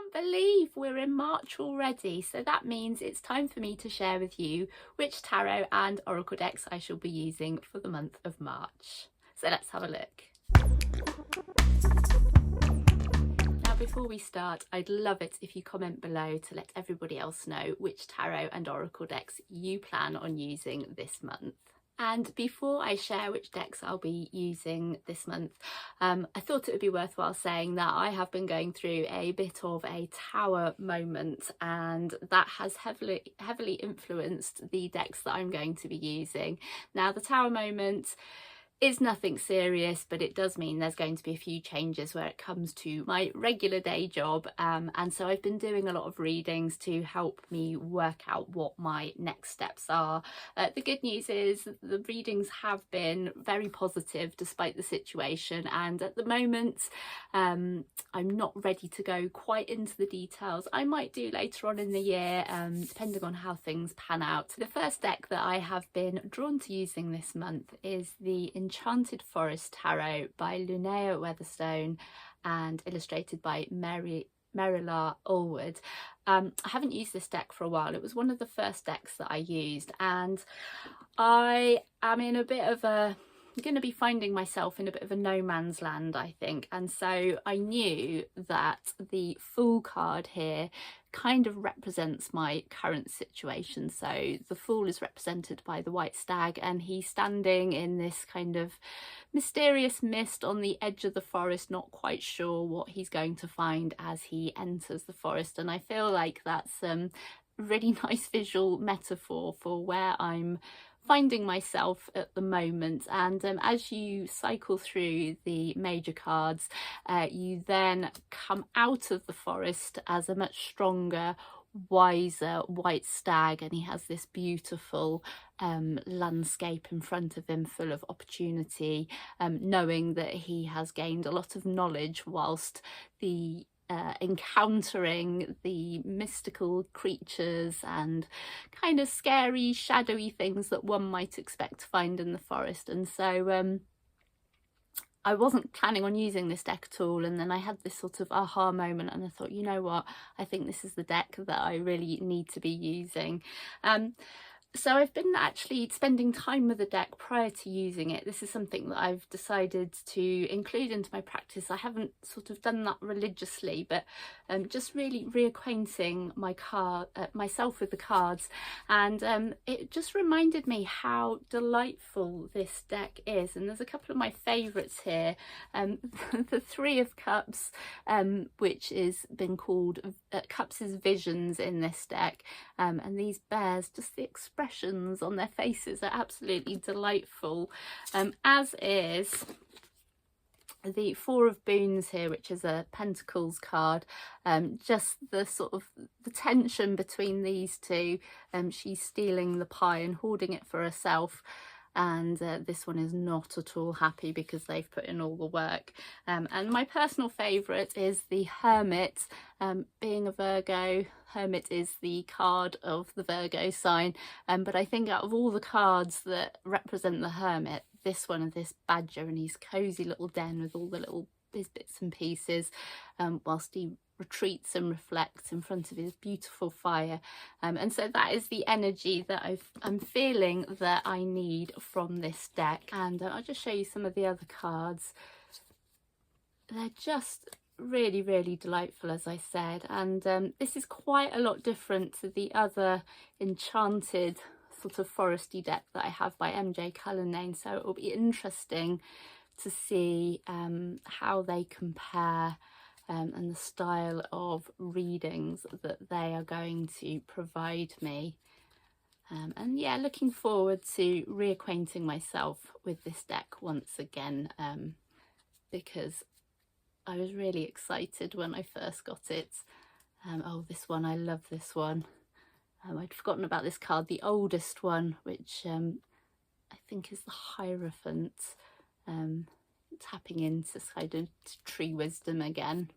can't believe we're in March already, so that means it's time for me to share with you which tarot and oracle decks I shall be using for the month of March. So let's have a look. Now before we start, I'd love it if you comment below to let everybody else know which tarot and oracle decks you plan on using this month. And before I share which decks I'll be using this month, I thought it would be worthwhile saying that I have been going through a bit of a tower moment, and that has heavily influenced the decks that I'm going to be using. Now, the tower moment is nothing serious, but it does mean there's going to be a few changes where it comes to my regular day job, and so I've been doing a lot of readings to help me work out what my next steps are. The good news is the readings have been very positive despite the situation, and at the moment I'm not ready to go quite into the details. I might do later on in the year, depending on how things pan out. The first deck that I have been drawn to using this month is the Enchanted Forest Tarot by Linnea Weatherstone and illustrated by Merila Allwood. I haven't used this deck for a while. It was one of the first decks that I used, and I am in a bit of a going to be finding myself in a bit of a no man's land, I think, and so I knew that the Fool card here kind of represents my current situation. So the Fool is represented by the white stag, and he's standing in this kind of mysterious mist on the edge of the forest, not quite sure what he's going to find as he enters the forest. And I feel like that's a really nice visual metaphor for where I'm finding myself at the moment. And as you cycle through the major cards, you then come out of the forest as a much stronger, wiser white stag, and he has this beautiful landscape in front of him full of opportunity, knowing that he has gained a lot of knowledge whilst encountering the mystical creatures and kind of scary, shadowy things that one might expect to find in the forest. And so I wasn't planning on using this deck at all, and then I had this sort of aha moment, and I thought, you know what, I think this is the deck that I really need to be using. So I've been actually spending time with the deck prior to using it. This is something that I've decided to include into my practice. I haven't sort of done that religiously, but just really reacquainting myself with the cards, and it just reminded me how delightful this deck is. And there's a couple of my favourites here. The Three of Cups, which is been called Cups' Visions in this deck, and these bears, just the expressions on their faces are absolutely delightful, as is the Four of Boons here, which is a Pentacles card. Just the sort of the tension between these two. She's stealing the pie and hoarding it for herself, and this one is not at all happy because they've put in all the work. And my personal favourite is the Hermit. Being a Virgo, Hermit is the card of the Virgo sign, but I think out of all the cards that represent the Hermit, this one is this badger in his cosy little den with all the little bits and pieces, whilst he retreats and reflects in front of his beautiful fire, and so that is the energy that I'm feeling that I need from this deck. And I'll just show you some of the other cards. They're just really, really delightful, as I said, and this is quite a lot different to the other Enchanted sort of foresty deck that I have by MJ Cullinane, so it will be interesting to see how they compare, and the style of readings that they are going to provide me. And yeah, looking forward to reacquainting myself with this deck once again, because I was really excited when I first got it. Oh, this one, I love this one. I'd forgotten about this card, the oldest one, which I think is the Hierophant, tapping into kind of tree wisdom again.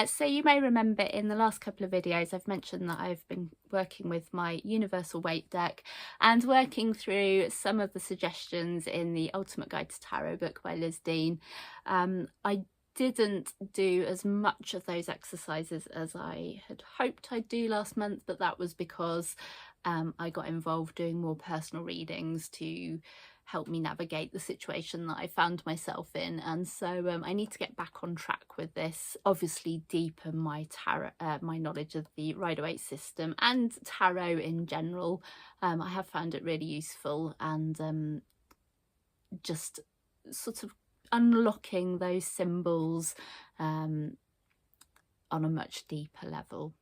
So you may remember in the last couple of videos I've mentioned that I've been working with my Universal Weight deck and working through some of the suggestions in the Ultimate Guide to Tarot book by Liz Dean. I didn't do as much of those exercises as I had hoped I'd do last month, but that was because I got involved doing more personal readings to help me navigate the situation that I found myself in. And so I need to get back on track with this, obviously deepen my tarot, my knowledge of the Rider-Waite system and tarot in general. I have found it really useful, and just sort of unlocking those symbols on a much deeper level.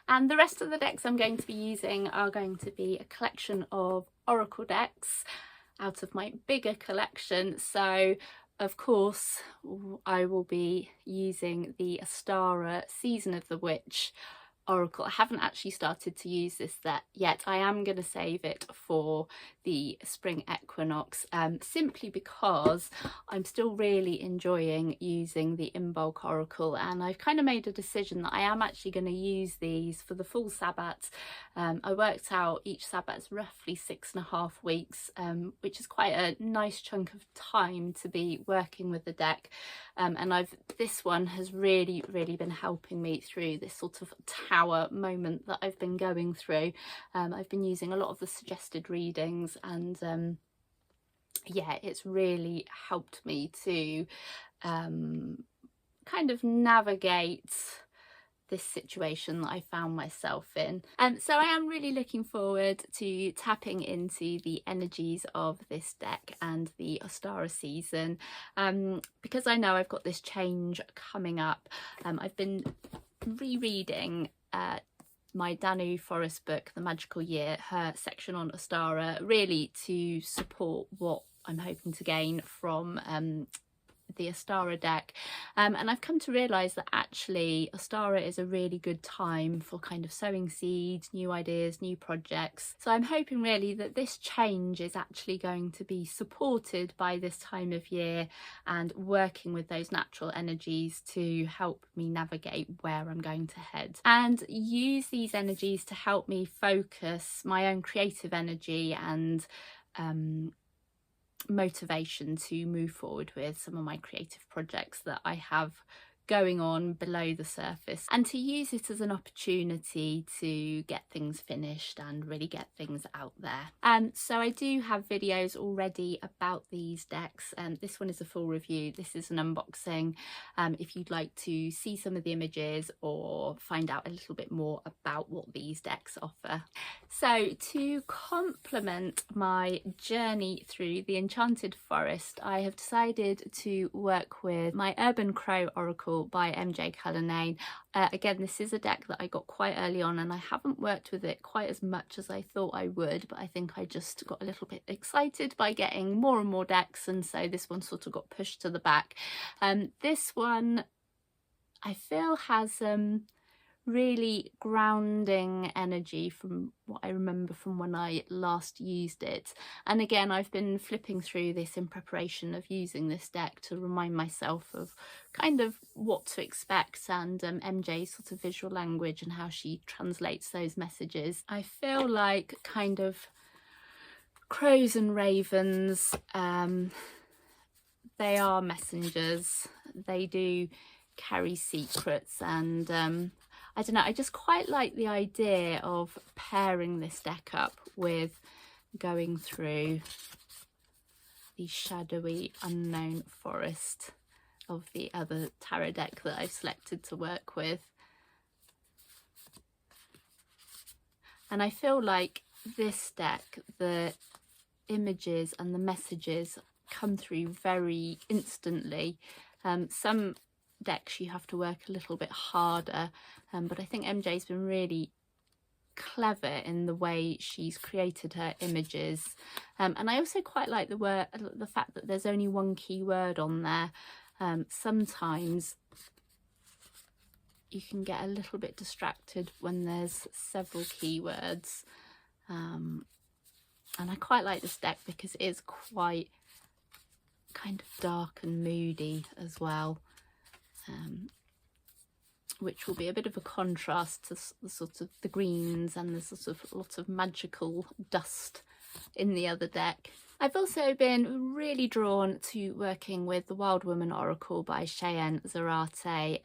And the rest of the decks I'm going to be using are going to be a collection of oracle decks out of my bigger collection. So of course I will be using the Ostara Season of the Witch oracle. I haven't actually started to use this yet. I am going to save it for the spring equinox, simply because I'm still really enjoying using the Imbolc oracle, and I've kind of made a decision that I am actually going to use these for the full Sabbat. I worked out each Sabbat is roughly 6.5 weeks, which is quite a nice chunk of time to be working with the deck, and this one has really been helping me through this sort of tower moment that I've been going through. I've been using a lot of the suggested readings, and yeah, it's really helped me to kind of navigate this situation that I found myself in. So I am really looking forward to tapping into the energies of this deck and the Ostara season, because I know I've got this change coming up. I've been rereading my Danu Forest book, The Magical Year, her section on Ostara, really to support what I'm hoping to gain from the Ostara deck, and I've come to realise that actually Ostara is a really good time for kind of sowing seeds, new ideas, new projects. So I'm hoping really that this change is actually going to be supported by this time of year and working with those natural energies to help me navigate where I'm going to head, and use these energies to help me focus my own creative energy and motivation to move forward with some of my creative projects that I have going on below the surface, and to use it as an opportunity to get things finished and really get things out there. So I do have videos already about these decks, and this one is a full review. This is an unboxing, if you'd like to see some of the images or find out a little bit more about what these decks offer. So to complement my journey through the Enchanted Forest, I have decided to work with my Urban Crow Oracle by MJ Cullinane. Again, this is a deck that I got quite early on, and I haven't worked with it quite as much as I thought I would, but I think I just got a little bit excited by getting more and more decks, and so this one sort of got pushed to the back. This one I feel has really grounding energy from what I remember from when I last used it, and again I've been flipping through this in preparation of using this deck to remind myself of kind of what to expect, and MJ's sort of visual language and how she translates those messages. I feel like kind of crows and ravens, they are messengers, they do carry secrets, and I don't know, I just quite like the idea of pairing this deck up with going through the shadowy unknown forest of the other tarot deck that I've selected to work with. And I feel like this deck, the images and the messages come through very instantly. Some decks you have to work a little bit harder, but I think MJ's been really clever in the way she's created her images, and I also quite like the fact that there's only one keyword on there. Sometimes you can get a little bit distracted when there's several keywords, and I quite like this deck because it is quite kind of dark and moody as well, which will be a bit of a contrast to the sort of the greens and the sort of lot of magical dust in the other deck. I've also been really drawn to working with the Wild Woman Oracle by Cheyenne Zarate.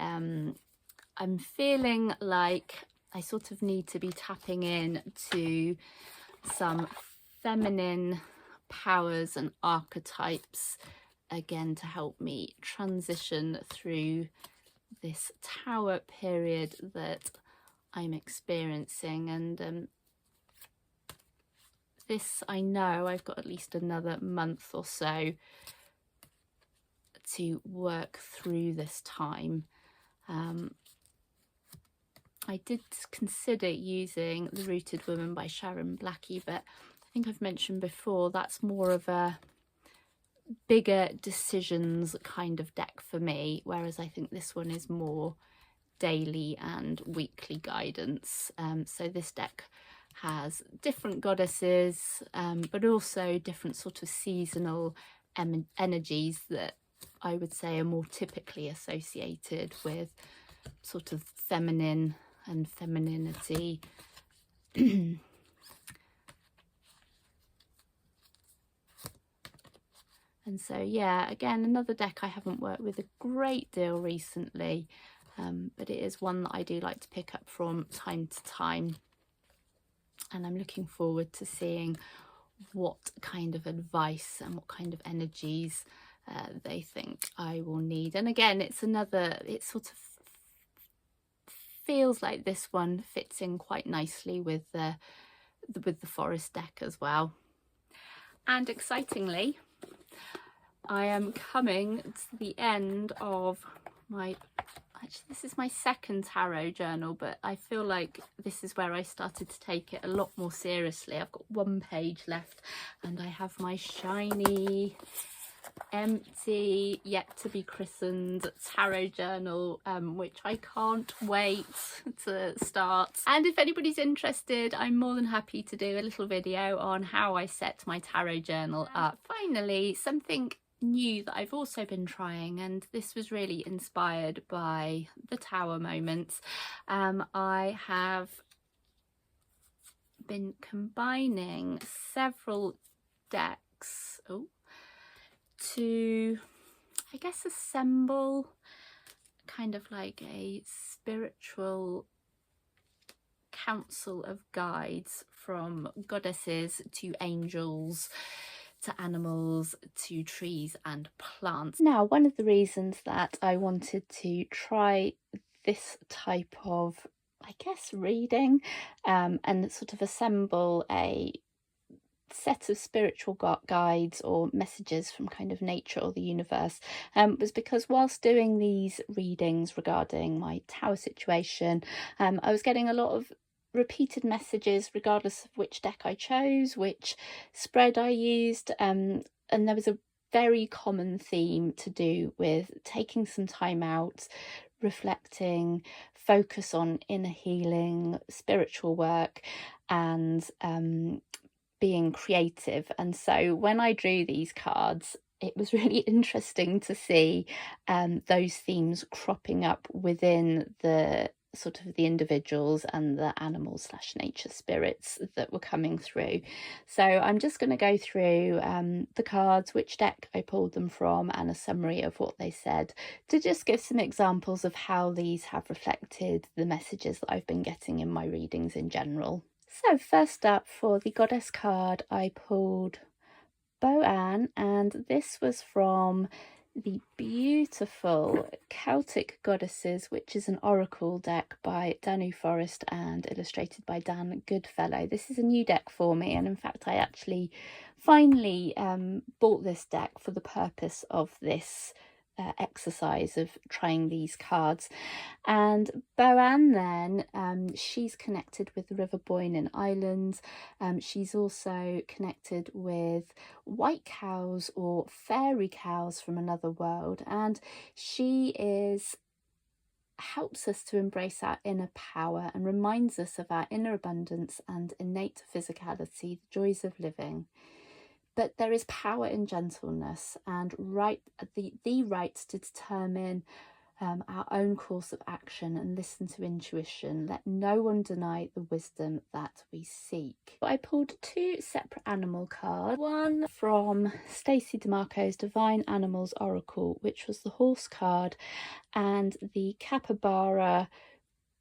I'm feeling like I sort of need to be tapping in to some feminine powers and archetypes again to help me transition through this tower period that I'm experiencing. And this, I know I've got at least another month or so to work through this time. I did consider using The Rooted Woman by Sharon Blackie, but I think I've mentioned before that's more of a bigger decisions kind of deck for me, whereas I think this one is more daily and weekly guidance. So this deck has different goddesses, but also different sort of seasonal energies that I would say are more typically associated with sort of feminine and femininity. And so yeah, again, another deck I haven't worked with a great deal recently, but it is one that I do like to pick up from time to time, and I'm looking forward to seeing what kind of advice and what kind of energies they think I will need. And again, it sort of feels like this one fits in quite nicely with the forest deck as well. And excitingly, I am coming to the end of actually this is my second tarot journal, but I feel like this is where I started to take it a lot more seriously. I've got one page left and I have my shiny, empty, yet to be christened tarot journal, which I can't wait to start. And if anybody's interested, I'm more than happy to do a little video on how I set my tarot journal up. Finally, something new that I've also been trying, and this was really inspired by the Tower moments. I have been combining several decks to, I guess, assemble kind of like a spiritual council of guides, from goddesses to angels to animals to trees and plants. Now, one of the reasons that I wanted to try this type of, I guess, reading and sort of assemble a set of spiritual guides or messages from kind of nature or the universe was because whilst doing these readings regarding my tower situation, I was getting a lot of repeated messages regardless of which deck I chose, which spread I used, and there was a very common theme to do with taking some time out, reflecting, focus on inner healing, spiritual work, and being creative. And so when I drew these cards, it was really interesting to see those themes cropping up within the sort of the individuals and the animals / nature spirits that were coming through. So I'm just going to go through the cards, which deck I pulled them from, and a summary of what they said, to just give some examples of how these have reflected the messages that I've been getting in my readings in general. So first up, for the goddess card, I pulled Bo-Ann, and this was from the beautiful Celtic Goddesses, which is an oracle deck by Danu Forrest and illustrated by Dan Goodfellow. This is a new deck for me, and in fact I actually finally bought this deck for the purpose of this exercise of trying these cards. And Bo-Ann then, she's connected with the River Boyne in Ireland. She's also connected with white cows or fairy cows from another world, and she helps us to embrace our inner power and reminds us of our inner abundance and innate physicality, the joys of living. But there is power in gentleness and the right to determine our own course of action and listen to intuition. Let no one deny the wisdom that we seek. I pulled two separate animal cards, one from Stacey DeMarco's Divine Animals Oracle, which was the horse card, and the capybara,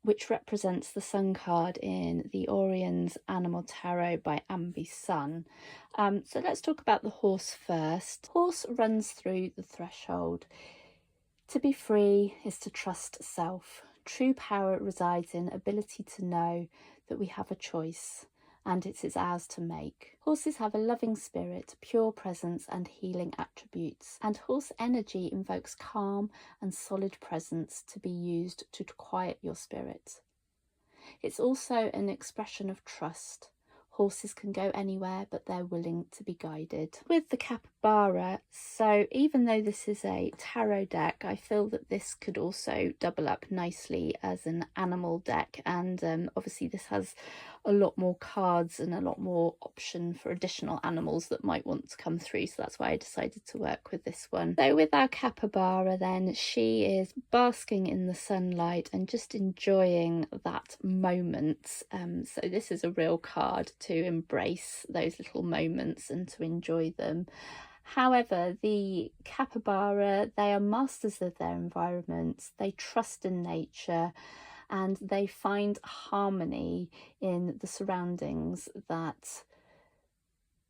which represents the sun card in the Oriens Animal Tarot by Ambi Sun. So let's talk about the horse first. Horse runs through the threshold. To be free is to trust self. True power resides in ability to know that we have a choice, and it is ours to make. Horses have a loving spirit, pure presence and healing attributes, and horse energy invokes calm and solid presence to be used to quiet your spirit. It's also an expression of trust. Horses can go anywhere, but they're willing to be guided. With the capybara, so even though this is a tarot deck, I feel that this could also double up nicely as an animal deck, and obviously this has a lot more cards and a lot more option for additional animals that might want to come through, so that's why I decided to work with this one. So with our capybara then, she is basking in the sunlight and just enjoying that moment. So this is a real card to embrace those little moments and to enjoy them. However, the capybara, they are masters of their environment. They trust in nature and they find harmony in the surroundings that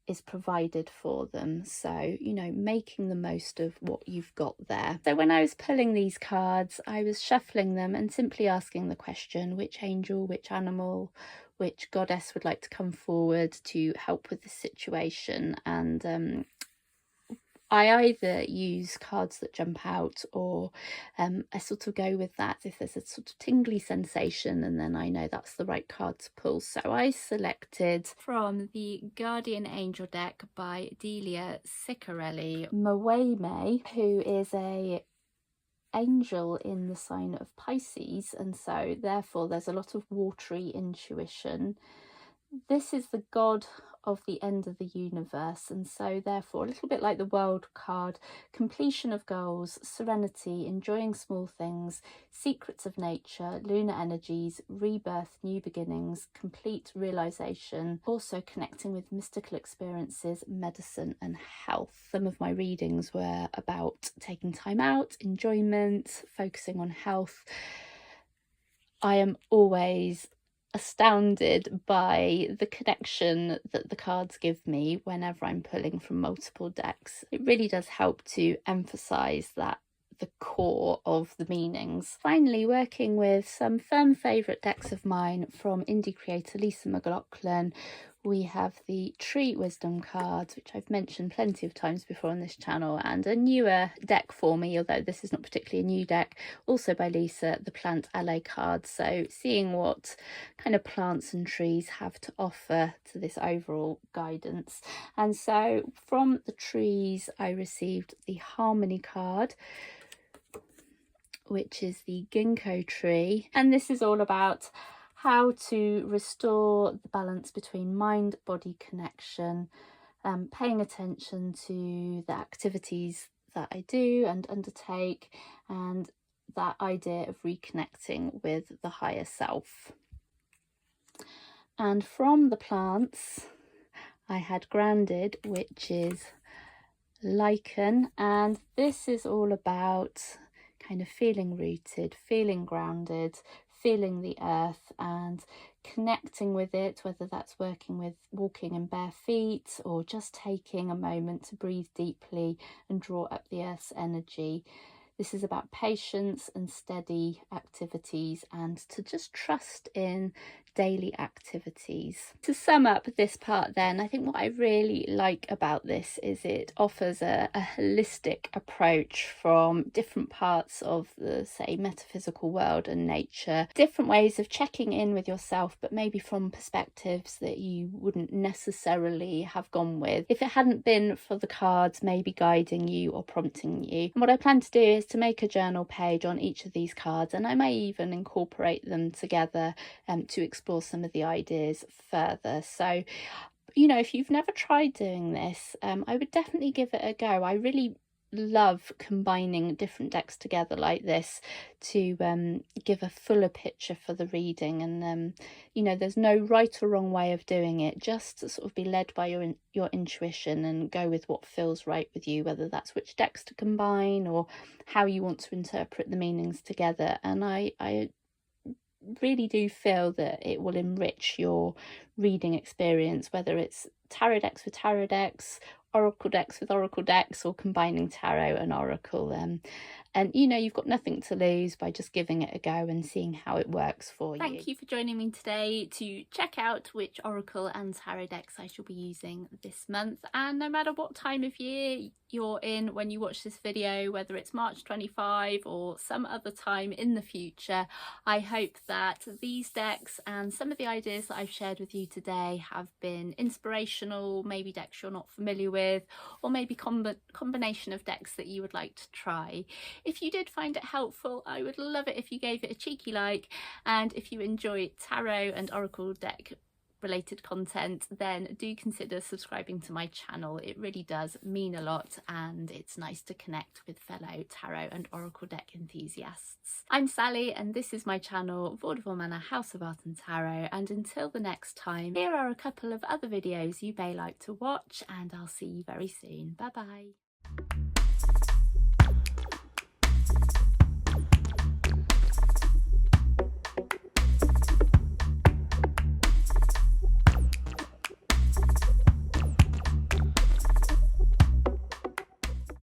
is provided for them. So, you know, making the most of what you've got there. So when I was pulling these cards, I was shuffling them and simply asking the question, which angel, which animal, which goddess would like to come forward to help with the situation. And I either use cards that jump out, or I sort of go with that if there's a sort of tingly sensation, and then I know that's the right card to pull. So I selected from the Guardian Angel deck by Delia Ciccarelli, Mweme, who is a angel in the sign of Pisces, and so therefore there's a lot of watery intuition. This is the god of the end of the universe, and so therefore a little bit like the world card, completion of goals, serenity, enjoying small things, secrets of nature, lunar energies, rebirth, new beginnings, complete realization, also connecting with mystical experiences, medicine and health. Some of my readings were about taking time out, enjoyment, focusing on health. I am always astounded by the connection that the cards give me whenever I'm pulling from multiple decks. It really does help to emphasize that the core of the meanings. Finally, working with some firm favourite decks of mine from indie creator Lisa McLaughlin, we have the Tree Wisdom cards, which I've mentioned plenty of times before on this channel, and a newer deck for me, although this is not particularly a new deck, also by Lisa, the Plant Ally cards. So seeing what kind of plants and trees have to offer to this overall guidance. And so from the trees, I received the Harmony card, which is the ginkgo tree, and this is all about how to restore the balance between mind-body connection, paying attention to the activities that I do and undertake, and that idea of reconnecting with the higher self. And from the plants, I had grounded, which is lichen, and this is all about kind of feeling rooted, feeling grounded, feeling the earth and connecting with it, whether that's working with walking in bare feet or just taking a moment to breathe deeply and draw up the earth's energy. This is about patience and steady activities and to just trust in daily activities. To sum up this part then, I think what I really like about this is it offers a holistic approach from different parts of the, say, metaphysical world and nature, different ways of checking in with yourself, but maybe from perspectives that you wouldn't necessarily have gone with if it hadn't been for the cards maybe guiding you or prompting you. And what I plan to do is to make a journal page on each of these cards, and I may even incorporate them together to explore some of the ideas further. So, you know, if you've never tried doing this, I would definitely give it a go. I really love combining different decks together like this to give a fuller picture for the reading. And you know, there's no right or wrong way of doing it, just to sort of be led by your intuition and go with what feels right with you, whether that's which decks to combine or how you want to interpret the meanings together. And I really do feel that it will enrich your reading experience, whether it's tarot decks with tarot decks, oracle decks with oracle decks, or combining tarot and oracle. And you know, you've got nothing to lose by just giving it a go and seeing how it works for you. Thank you for joining me today to check out which oracle and tarot decks I shall be using this month. And no matter what time of year you're in when you watch this video, whether it's March 25 or some other time in the future, I hope that these decks and some of the ideas that I've shared with you today have been inspirational, maybe decks you're not familiar with, or maybe combination of decks that you would like to try. If you did find it helpful, I would love it if you gave it a cheeky like, and if you enjoy tarot and oracle deck related content, then do consider subscribing to my channel. It really does mean a lot, and it's nice to connect with fellow tarot and oracle deck enthusiasts. I'm Sally, and this is my channel, Vaudeville Manor House of Art and Tarot, and until the next time, here are a couple of other videos you may like to watch, and I'll see you very soon. Bye bye.